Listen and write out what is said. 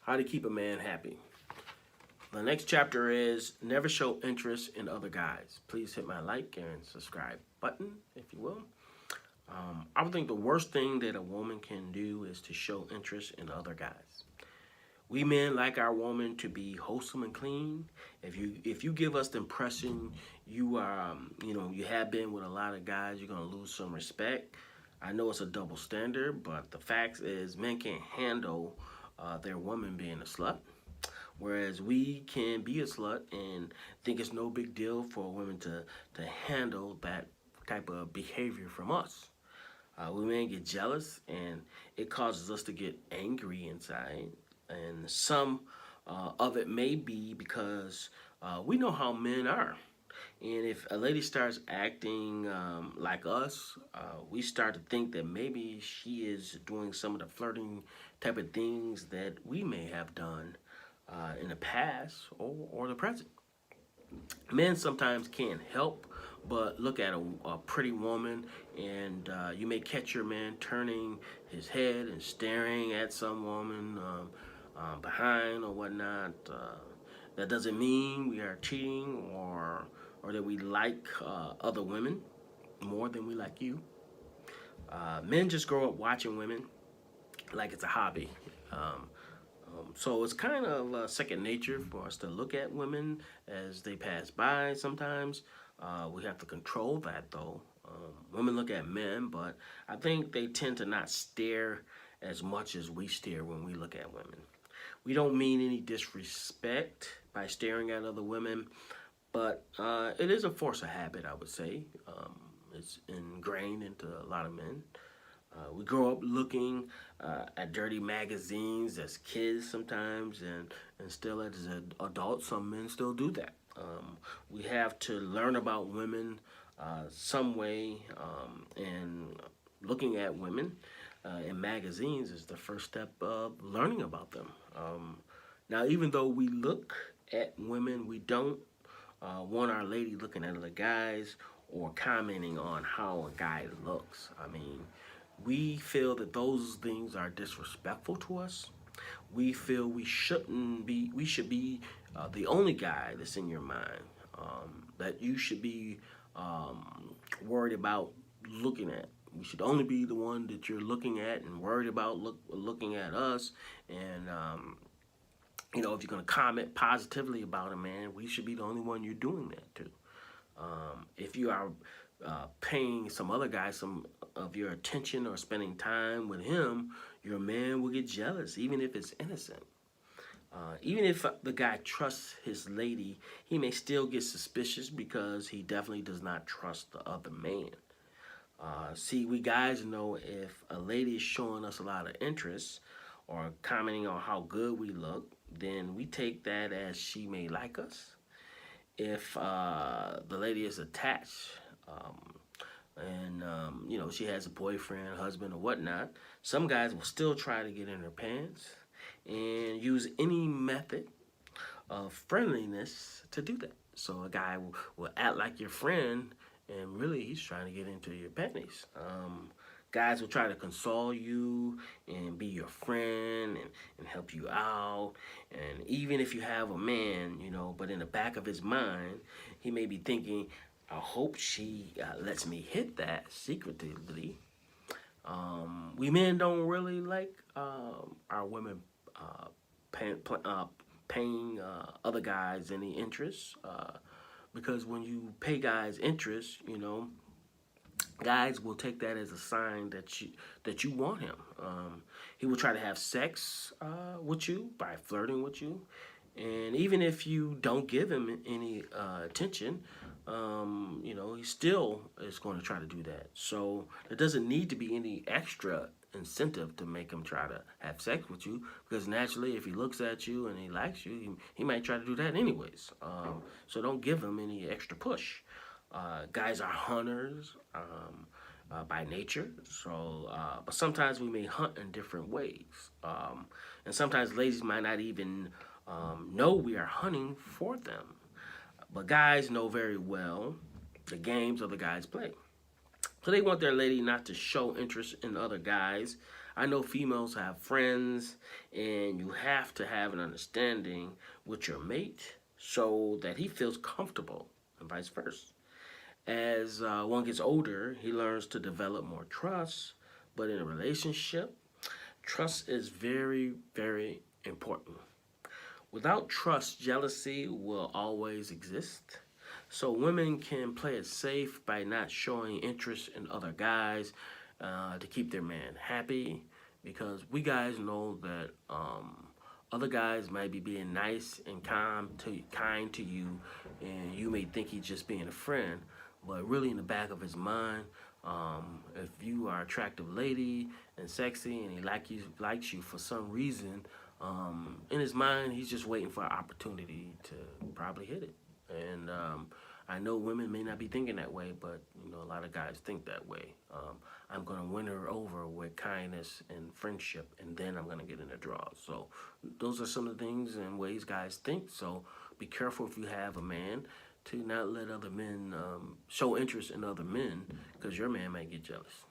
How to keep a man happy. The next chapter is never show interest in other guys. Please hit my like and subscribe button, if you will. I would think the worst thing that a woman can do is to show interest in other guys. We men like our woman to be wholesome and clean. If you give us the impression you are, you have been with a lot of guys, you're gonna lose some respect. I know it's a double standard, but the fact is men can't handle their woman being a slut. Whereas we can be a slut and think it's no big deal for women to handle that type of behavior from us. We men get jealous and it causes us to get angry inside. And some of it may be because we know how men are. And if a lady starts acting like us, we start to think that maybe she is doing some of the flirting type of things that we may have done in the past or the present. Men sometimes can't help but look at a pretty woman, and you may catch your man turning his head and staring at some woman behind or whatnot. That doesn't mean we are cheating or that we like other women more than we like you. Men just grow up watching women like it's a hobby. So it's kind of second nature for us to look at women as they pass by sometimes. We have to control that though. Women look at men, but I think they tend to not stare as much as we stare when we look at women. We don't mean any disrespect by staring at other women, but it is a force of habit, I would say. It's ingrained into a lot of men. We grow up looking at dirty magazines as kids sometimes, and still as adults, some men still do that. We have to learn about women some way, and looking at women in magazines is the first step of learning about them. Now, even though we look at women, we don't want our lady looking at other guys or commenting on how a guy looks. I mean, we feel that those things are disrespectful to us. We feel we shouldn't be. We should be the only guy that's in your mind. That you should be worried about looking at. We should only be the one that you're looking at and worried about looking at us. And if you're gonna comment positively about a man, we should be the only one you're doing that to. If you are paying some other guy some of your attention or spending time with him, your man will get jealous, even if it's innocent. Even if the guy trusts his lady, he may still get suspicious because he definitely does not trust the other man. See, we guys know if a lady is showing us a lot of interest or commenting on how good we look, then we take that as she may like us. If the lady is attached, and she has a boyfriend, husband, or whatnot, some guys will still try to get in her pants and use any method of friendliness to do that. So a guy will act like your friend, and really he's trying to get into your panties. Guys will try to console you and be your friend and help you out. And even if you have a man, but in the back of his mind, he may be thinking, I hope she lets me hit that secretively. We men don't really like our women paying other guys any interest, because when you pay guys interest, guys will take that as a sign that you want him. He will try to have sex with you by flirting with you, and even if you don't give him any attention, he still is going to try to do that. So there doesn't need to be any extra incentive to make him try to have sex with you, because naturally if he looks at you and he likes you, he might try to do that anyways. So don't give him any extra push. Guys are hunters by nature, so but sometimes we may hunt in different ways, and sometimes ladies might not even know we are hunting for them, but guys know very well the games other guys play. So they want their lady not to show interest in other guys. I know females have friends, and you have to have an understanding with your mate so that he feels comfortable, and vice versa. As one gets older, he learns to develop more trust. But in a relationship, trust is very, very important. Without trust, jealousy will always exist. So women can play it safe by not showing interest in other guys to keep their man happy, because we guys know that other guys might be being nice and kind to you, and you may think he's just being a friend, but really in the back of his mind, if you are an attractive lady and sexy, and he likes you for some reason, in his mind, he's just waiting for an opportunity to probably hit it. And I know women may not be thinking that way, but you know a lot of guys think that way. I'm gonna win her over with kindness and friendship, and then I'm gonna get in the draws. So those are some of the things and ways guys think. So be careful if you have a man to not let other men show interest in other men, because your man might get jealous.